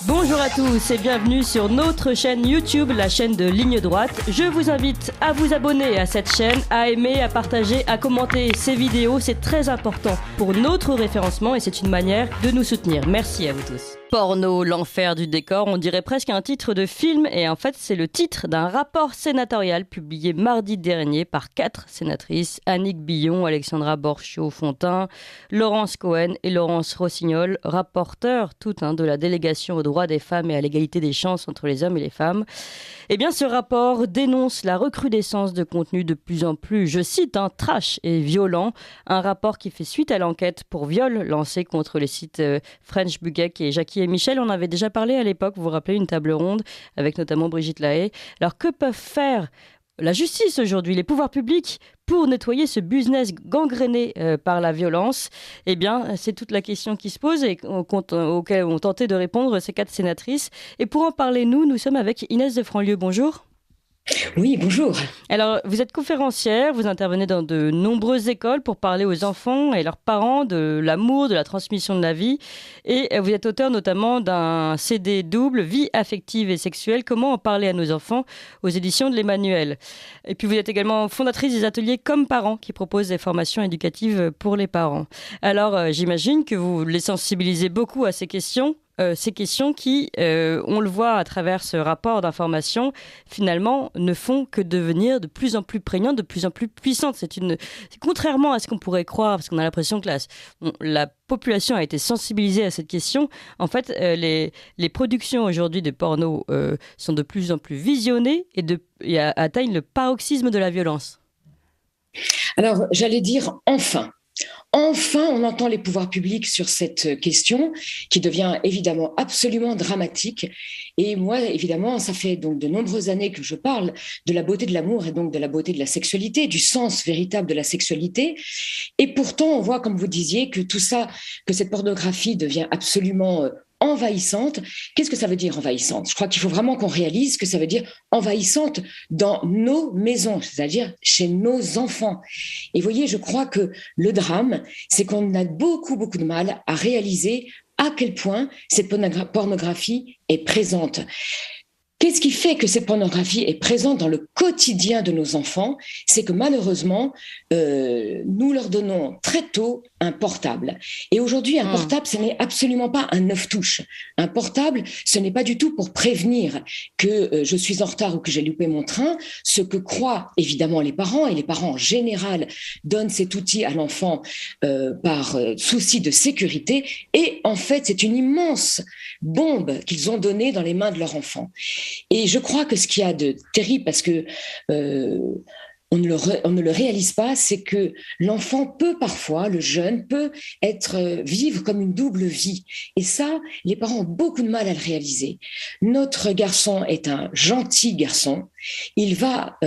Bonjour à tous et bienvenue sur notre chaîne YouTube, la chaîne de Ligne Droite. Je vous invite à vous abonner à cette chaîne, à aimer, à partager, à commenter ces vidéos. C'est très important pour notre référencement et c'est une manière de nous soutenir. Merci à vous tous. Porno, l'enfer du décor, on dirait presque un titre de film et en fait c'est le titre d'un rapport sénatorial publié mardi dernier par 4 sénatrices, Annick Billon, Alexandra Borchio-Fontimp, Laurence Cohen et Laurence Rossignol, rapporteurs toutes de la délégation aux droits des femmes et à l'égalité des chances entre les hommes et les femmes. Eh bien ce rapport dénonce la recrudescence de contenus de plus en plus, je cite, trash et violent, un rapport qui fait suite à l'enquête pour viol lancée contre les sites French Buggek et Jackie et Michel. On avait déjà parlé à l'époque, vous vous rappelez, une table ronde avec notamment Brigitte Lahaie. Alors que peuvent faire la justice aujourd'hui, les pouvoirs publics pour nettoyer ce business gangréné par la violence? Eh bien, c'est toute la question qui se pose et auquel ont tenté de répondre ces 4 sénatrices. Et pour en parler, nous sommes avec Inès de Franlieu. Bonjour. Oui, bonjour. Alors, vous êtes conférencière, vous intervenez dans de nombreuses écoles pour parler aux enfants et leurs parents de l'amour, de la transmission de la vie. Et vous êtes auteur notamment d'un CD double, Vie affective et sexuelle, comment en parler à nos enfants, aux éditions de l'Emmanuel. Et puis vous êtes également fondatrice des ateliers Comme Parents, qui proposent des formations éducatives pour les parents. Alors, j'imagine que vous les sensibilisez beaucoup à ces questions qui, on le voit à travers ce rapport d'information, finalement, ne font que devenir de plus en plus prégnantes, de plus en plus puissantes. C'est contrairement à ce qu'on pourrait croire, parce qu'on a l'impression que la population a été sensibilisée à cette question. En fait, les productions aujourd'hui de porno sont de plus en plus visionnées et atteignent le paroxysme de la violence. Alors, j'allais dire enfin. Enfin, on entend les pouvoirs publics sur cette question qui devient évidemment absolument dramatique. Et moi, évidemment, ça fait donc de nombreuses années que je parle de la beauté de l'amour et donc de la beauté de la sexualité, du sens véritable de la sexualité. Et pourtant, on voit, comme vous disiez, que tout ça, que cette pornographie devient absolument envahissante. Qu'est-ce que ça veut dire envahissante? Je crois qu'il faut vraiment qu'on réalise que ça veut dire envahissante dans nos maisons, c'est-à-dire chez nos enfants. Et vous voyez, je crois que le drame, c'est qu'on a beaucoup, beaucoup de mal à réaliser à quel point cette pornographie est présente. Qu'est-ce qui fait que cette pornographie est présente dans le quotidien de nos enfants? C'est que malheureusement, nous leur donnons très tôt un portable. Et aujourd'hui, un portable, ce n'est absolument pas un 9 touches. Un portable, ce n'est pas du tout pour prévenir que je suis en retard ou que j'ai loupé mon train. Ce que croient évidemment les parents, et les parents en général donnent cet outil à l'enfant par souci de sécurité. Et en fait, c'est une immense bombe qu'ils ont donnée dans les mains de leur enfant. Et je crois que ce qu'il y a de terrible, parce que on ne le réalise pas, c'est que l'enfant peut parfois, le jeune peut vivre comme une double vie. Et ça, les parents ont beaucoup de mal à le réaliser. Notre garçon est un gentil garçon. Il va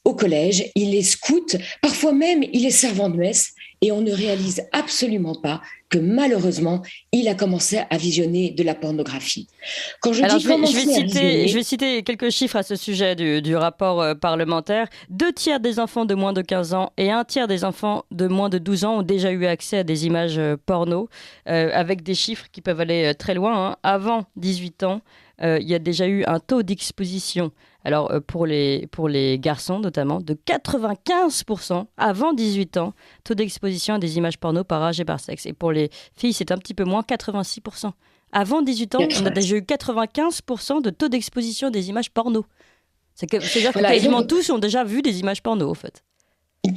au collège, il est scout, parfois même il est servant de messe. Et on ne réalise absolument pas que malheureusement, il a commencé à visionner de la pornographie. Quand je vais citer quelques chiffres à ce sujet du rapport parlementaire. 2/3 des enfants de moins de 15 ans et 1/3 des enfants de moins de 12 ans ont déjà eu accès à des images porno, avec des chiffres qui peuvent aller très loin. Avant 18 ans, il y a déjà eu un taux d'exposition. Alors, pour les garçons notamment, de 95% avant 18 ans, taux d'exposition à des images porno par âge et par sexe. Et pour les filles, c'est un petit peu moins, 86%. Avant 18 ans, on a déjà eu 95% de taux d'exposition des images porno. C'est-à-dire que quasiment tous ont déjà vu des images porno, en fait.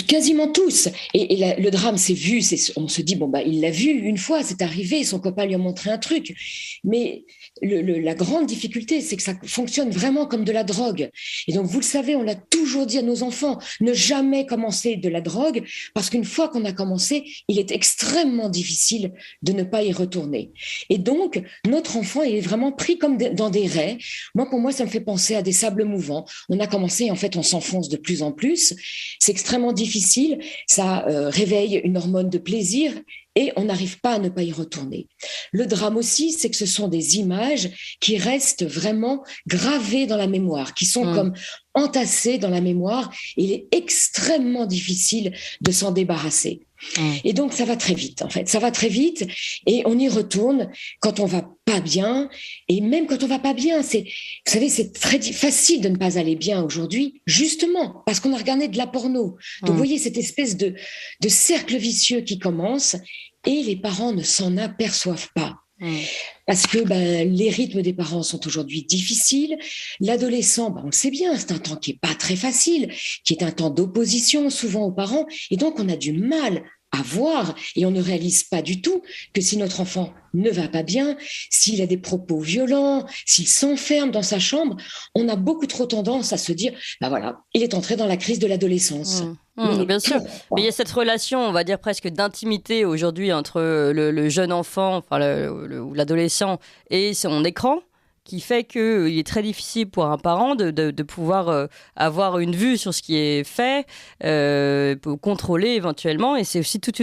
Quasiment tous. Et le drame, c'est vu. On se dit, il l'a vu une fois, c'est arrivé, son copain lui a montré un truc. Mais la grande difficulté, c'est que ça fonctionne vraiment comme de la drogue. Et donc, vous le savez, on l'a toujours dit à nos enfants, ne jamais commencer de la drogue, parce qu'une fois qu'on a commencé, il est extrêmement difficile de ne pas y retourner. Et donc, notre enfant est vraiment pris comme dans des raies. Pour moi, ça me fait penser à des sables mouvants. On a commencé, en fait, on s'enfonce de plus en plus. C'est extrêmement difficile. Ça réveille une hormone de plaisir et on n'arrive pas à ne pas y retourner. Le drame aussi, c'est que ce sont des images qui restent vraiment gravées dans la mémoire, qui sont comme entassées dans la mémoire. Il est extrêmement difficile de s'en débarrasser. Et donc, ça va très vite, en fait. Ça va très vite et on y retourne quand on va pas bien. Et même quand on va pas bien, vous savez, c'est très facile de ne pas aller bien aujourd'hui, justement, parce qu'on a regardé de la porno. Donc, vous voyez cette espèce de cercle vicieux qui commence et les parents ne s'en aperçoivent pas. Parce que les rythmes des parents sont aujourd'hui difficiles. L'adolescent, on le sait bien, c'est un temps qui est pas très facile, qui est un temps d'opposition souvent aux parents. Et donc, on a du mal à voir et on ne réalise pas du tout que si notre enfant ne va pas bien, s'il a des propos violents, s'il s'enferme dans sa chambre, on a beaucoup trop tendance à se dire, voilà, il est entré dans la crise de l'adolescence. Bien sûr, mais il y a cette relation, on va dire presque d'intimité aujourd'hui entre le jeune enfant, enfin ou l'adolescent et son écran, qui fait qu'il est très difficile pour un parent de pouvoir avoir une vue sur ce qui est fait, pour contrôler éventuellement. Et c'est aussi toute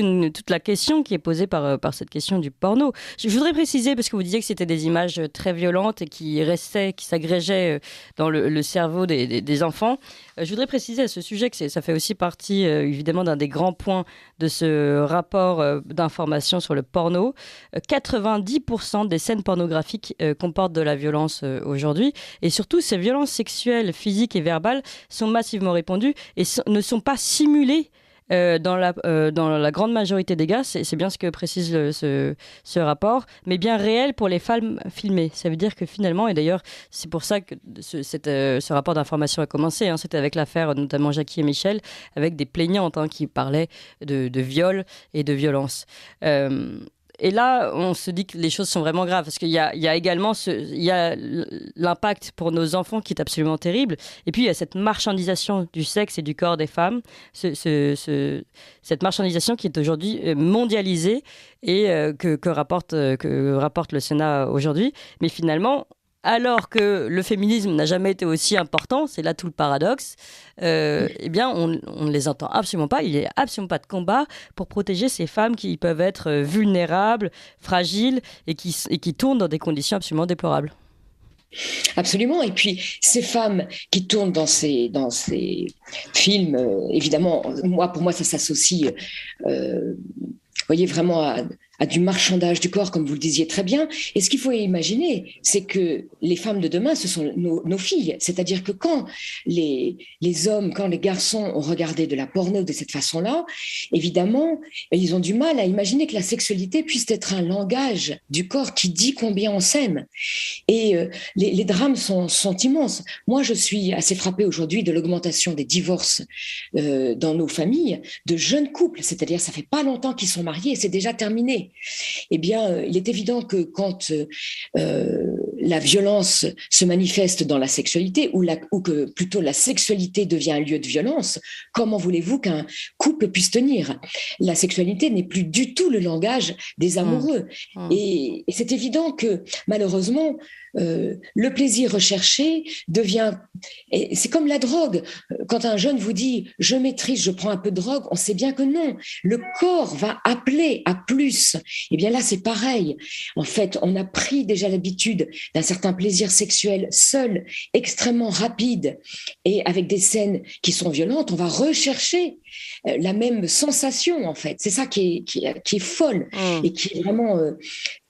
la question qui est posée par cette question du porno. Je voudrais préciser, parce que vous disiez que c'était des images très violentes et qui s'agrégeaient dans le cerveau des enfants. Je voudrais préciser à ce sujet que ça fait aussi partie, évidemment, d'un des grands points de ce rapport d'information sur le porno. 90% des scènes pornographiques comportent de la violence aujourd'hui. Et surtout, ces violences sexuelles, physiques et verbales sont massivement répandues et ne sont pas simulées dans la grande majorité des cas. C'est bien ce que précise ce rapport, mais bien réel pour les femmes filmées. Ça veut dire que finalement, et d'ailleurs, c'est pour ça que ce rapport d'information a commencé, c'était avec l'affaire notamment Jackie et Michel, avec des plaignantes qui parlaient de viol et de violence. Et là, on se dit que les choses sont vraiment graves, parce qu'il y a également l'impact pour nos enfants qui est absolument terrible. Et puis, il y a cette marchandisation du sexe et du corps des femmes, cette marchandisation qui est aujourd'hui mondialisée et que rapporte le Sénat aujourd'hui. Mais finalement, alors que le féminisme n'a jamais été aussi important, c'est là tout le paradoxe, eh bien, on ne les entend absolument pas. Il n'y a absolument pas de combat pour protéger ces femmes qui peuvent être vulnérables, fragiles et qui tournent dans des conditions absolument déplorables. Absolument. Et puis, ces femmes qui tournent dans ces films, évidemment, pour moi, ça s'associe, voyez, vraiment à du marchandage du corps, comme vous le disiez très bien. Et ce qu'il faut imaginer, c'est que les femmes de demain, ce sont nos filles. C'est-à-dire que quand les hommes, quand les garçons ont regardé de la porno de cette façon-là, évidemment, ils ont du mal à imaginer que la sexualité puisse être un langage du corps qui dit combien on s'aime. Et les drames sont immenses. Moi, je suis assez frappée aujourd'hui de l'augmentation des divorces dans nos familles, de jeunes couples, c'est-à-dire ça fait pas longtemps qu'ils sont mariés et c'est déjà terminé. Eh bien, il est évident que quand la violence se manifeste dans la sexualité ou que plutôt la sexualité devient un lieu de violence, comment voulez-vous qu'un couple puisse tenir ? La sexualité n'est plus du tout le langage des amoureux. Et c'est évident que malheureusement, le plaisir recherché devient... Et c'est comme la drogue. Quand un jeune vous dit « je maîtrise, je prends un peu de drogue », on sait bien que non. Le corps va appeler à plus. Et bien là, c'est pareil. En fait, on a pris déjà l'habitude d'un certain plaisir sexuel seul, extrêmement rapide, et avec des scènes qui sont violentes, on va rechercher la même sensation, en fait. C'est ça qui est folle et qui est vraiment...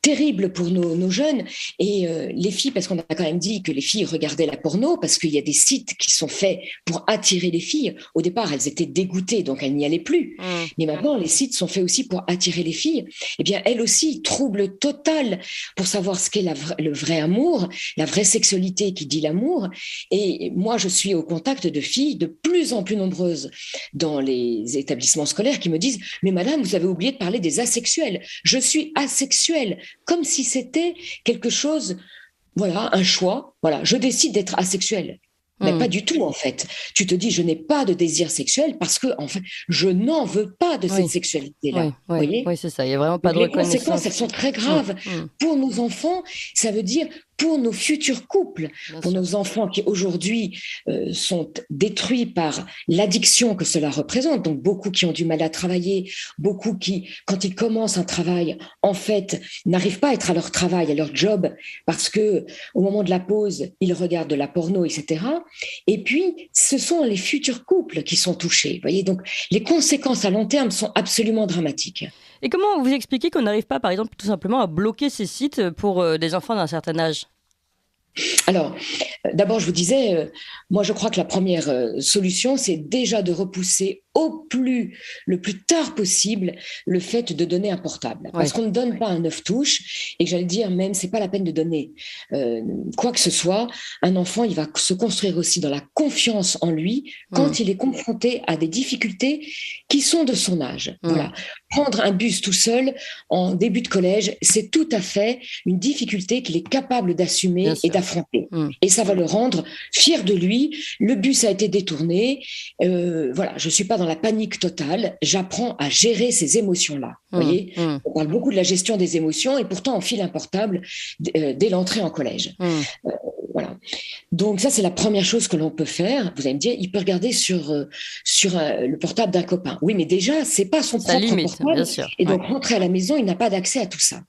terrible pour nos jeunes et les filles, parce qu'on a quand même dit que les filles regardaient la porno, parce qu'il y a des sites qui sont faits pour attirer les filles. Au départ, elles étaient dégoûtées, donc elles n'y allaient plus. Mais maintenant, les sites sont faits aussi pour attirer les filles. Eh bien, elles aussi, trouble total pour savoir ce qu'est le vrai amour, la vraie sexualité qui dit l'amour. Et moi, je suis au contact de filles de plus en plus nombreuses dans les établissements scolaires qui me disent « Mais madame, vous avez oublié de parler des asexuels. Je suis asexuelle. » Comme si c'était quelque chose, voilà, un choix. Voilà, je décide d'être asexuelle. Mais pas du tout, en fait. Tu te dis, je n'ai pas de désir sexuel parce que, en fait, je n'en veux pas de cette sexualité-là. Oui, c'est ça. Il n'y a vraiment pas de reconnaissance. Les conséquences, elles sont très graves. Pour nos enfants, ça veut dire pour nos futurs couples, Bien pour sûr. nos enfants qui aujourd'hui sont détruits par l'addiction que cela représente. Donc beaucoup qui ont du mal à travailler, beaucoup qui, quand ils commencent un travail, en fait, n'arrivent pas à être à leur travail, à leur job, parce que au moment de la pause, ils regardent de la porno, etc. Et puis, ce sont les futurs couples qui sont touchés. Vous voyez, donc les conséquences à long terme sont absolument dramatiques. Et comment vous expliquez qu'on n'arrive pas, par exemple, tout simplement à bloquer ces sites pour des enfants d'un certain âge? Alors, d'abord, je vous disais, moi, je crois que la première solution, c'est déjà de repousser le plus tard possible, le fait de donner un portable. Oui. Parce qu'on ne donne pas un 9 touches, et que j'allais dire, même, c'est pas la peine de donner quoi que ce soit. Un enfant, il va se construire aussi dans la confiance en lui quand il est confronté à des difficultés qui sont de son âge. Voilà. Prendre un bus tout seul en début de collège, c'est tout à fait une difficulté qu'il est capable d'assumer et d'affronter. Et ça va le rendre fier de lui. Le bus a été détourné. Voilà, je suis pas dans la panique totale. J'apprends à gérer ces émotions-là. Voyez, on parle beaucoup de la gestion des émotions et pourtant on file un portable dès l'entrée en collège. Voilà. Donc ça, c'est la première chose que l'on peut faire. Vous allez me dire, il peut regarder sur le portable d'un copain. Oui, mais déjà, c'est pas son propre portable. Bien sûr. Et donc, rentrer à la maison, il n'a pas d'accès à tout ça.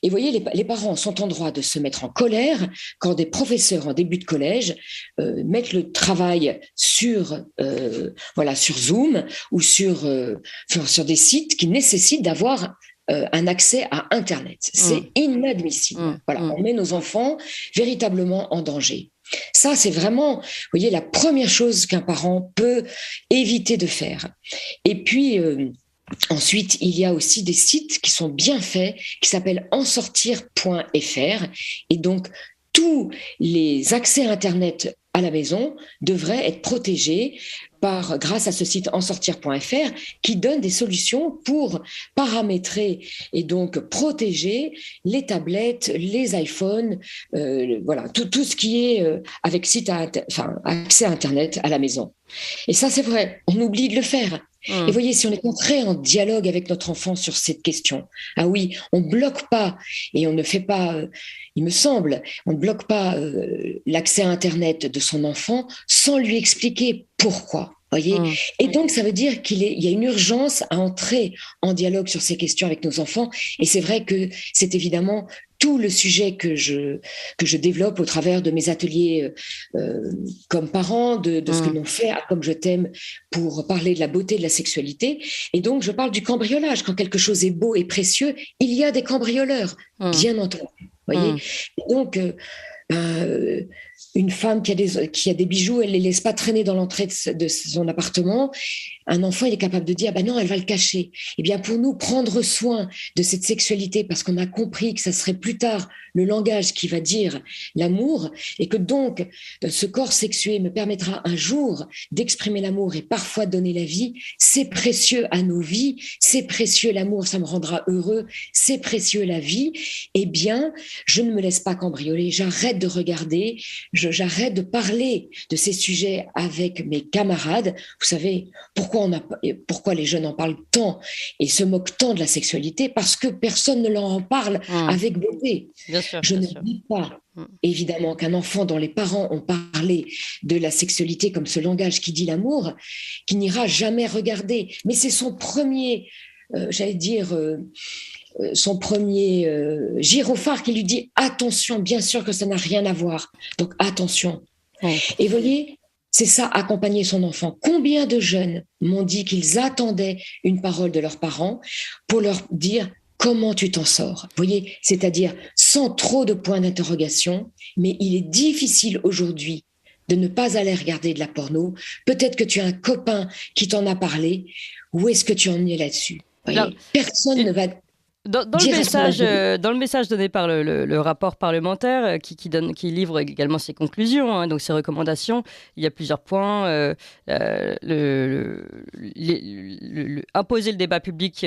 Et vous voyez, les parents sont en droit de se mettre en colère quand des professeurs en début de collège mettent le travail sur Zoom ou sur des sites qui nécessitent d'avoir un accès à Internet. C'est inadmissible. Voilà, on met nos enfants véritablement en danger. Ça, c'est vraiment, vous voyez, la première chose qu'un parent peut éviter de faire. Et puis, ensuite, il y a aussi des sites qui sont bien faits, qui s'appellent ensortir.fr. Et donc, tous les accès à Internet à la maison devraient être protégés grâce à ce site ensortir.fr qui donne des solutions pour paramétrer et donc protéger les tablettes, les iPhones, voilà, tout ce qui est avec accès à Internet à la maison. Et ça, c'est vrai, on oublie de le faire. Et voyez, si on est entré en dialogue avec notre enfant sur cette question, ah oui, on ne bloque pas et on ne fait pas, il me semble, on ne bloque pas l'accès à Internet de son enfant sans lui expliquer pourquoi. Voyez, et donc ça veut dire qu'il y a une urgence à entrer en dialogue sur ces questions avec nos enfants. Et c'est vrai que c'est évidemment tout le sujet que je développe au travers de mes ateliers comme parent, de ce que l'on fait à Comme je t'aime pour parler de la beauté de la sexualité. Et donc, je parle du cambriolage. Quand quelque chose est beau et précieux, il y a des cambrioleurs, bien entendu. Voyez. Et donc, une femme qui a des bijoux, elle ne les laisse pas traîner dans l'entrée de son appartement. Un enfant, il est capable de dire, non, elle va le cacher. Eh bien, pour nous, prendre soin de cette sexualité, parce qu'on a compris que ça serait plus tard le langage qui va dire l'amour, et que donc, ce corps sexué me permettra un jour d'exprimer l'amour et parfois de donner la vie, c'est précieux à nos vies, c'est précieux l'amour, ça me rendra heureux, c'est précieux la vie. Eh bien, je ne me laisse pas cambrioler, j'arrête de regarder, j'arrête de parler de ces sujets avec mes camarades. Vous savez, pourquoi les jeunes en parlent tant et se moquent tant de la sexualité? Parce que personne ne leur en parle avec beauté. Bien sûr, je ne dis pas, évidemment, qu'un enfant dont les parents ont parlé de la sexualité comme ce langage qui dit l'amour, qui n'ira jamais regarder. Mais c'est son premier, son premier gyrophare qui lui dit attention, bien sûr que ça n'a rien à voir. Donc attention. Et vous voyez, c'est ça, accompagner son enfant. Combien de jeunes m'ont dit qu'ils attendaient une parole de leurs parents pour leur dire comment tu t'en sors. Vous voyez, c'est-à-dire sans trop de points d'interrogation, mais il est difficile aujourd'hui de ne pas aller regarder de la porno. Peut-être que tu as un copain qui t'en a parlé. Où est-ce que tu en es là-dessus? Voyez, personne ne va... Dans le message donné par le rapport parlementaire qui livre également ses conclusions, donc ses recommandations, il y a plusieurs points. Imposer le débat public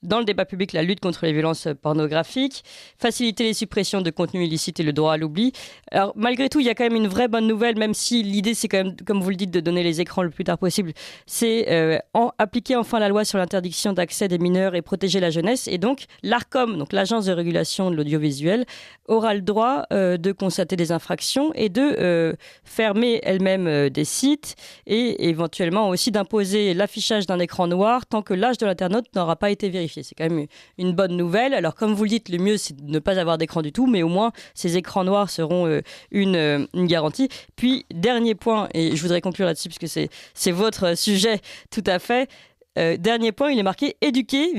dans le débat public la lutte contre les violences pornographiques, faciliter les suppressions de contenus illicites et le droit à l'oubli. Alors malgré tout, il y a quand même une vraie bonne nouvelle, même si l'idée c'est quand même, comme vous le dites, de donner les écrans le plus tard possible, c'est appliquer enfin la loi sur l'interdiction d'accès des mineurs et protéger la jeunesse. Et donc l'ARCOM, donc l'Agence de régulation de l'audiovisuel, aura le droit de constater des infractions et de fermer elle-même des sites et éventuellement aussi d'imposer l'affichage d'un écran noir tant que l'âge de l'internaute n'aura pas été vérifié. C'est quand même une bonne nouvelle. Alors comme vous le dites, le mieux c'est de ne pas avoir d'écran du tout, mais au moins ces écrans noirs seront une garantie. Puis dernier point, et je voudrais conclure là-dessus parce que c'est votre sujet tout à fait. Dernier point, il est marqué éduquer,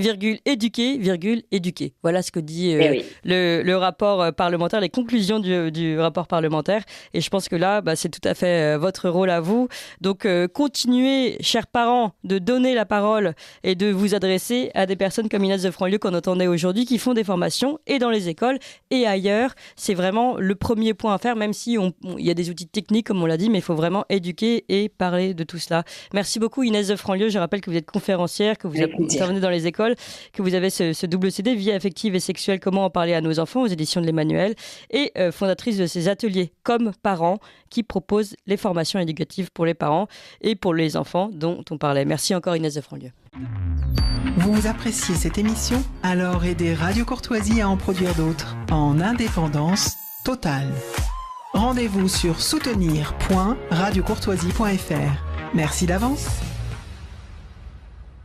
éduquer. Voilà ce que dit le rapport parlementaire, les conclusions du rapport parlementaire. Et je pense que là, c'est tout à fait votre rôle à vous. Donc, continuez, chers parents, de donner la parole et de vous adresser à des personnes comme Inès de Franlieu qu'on entendait aujourd'hui, qui font des formations et dans les écoles et ailleurs. C'est vraiment le premier point à faire, même si il y a des outils techniques, comme on l'a dit, mais il faut vraiment éduquer et parler de tout cela. Merci beaucoup, Inès de Franlieu. Je rappelle que vous êtes conférencière, que vous intervenez dans les écoles, que vous avez ce double CD, vie affective et sexuelle, comment en parler à nos enfants, aux éditions de l'Emmanuel, et fondatrice de ces ateliers comme parents qui proposent les formations éducatives pour les parents et pour les enfants dont on parlait. Merci encore Inès de Franlieu. Vous appréciez cette émission? Alors aidez Radio Courtoisie à en produire d'autres en indépendance totale. Rendez-vous sur soutenir.radiocourtoisie.fr. Merci d'avance.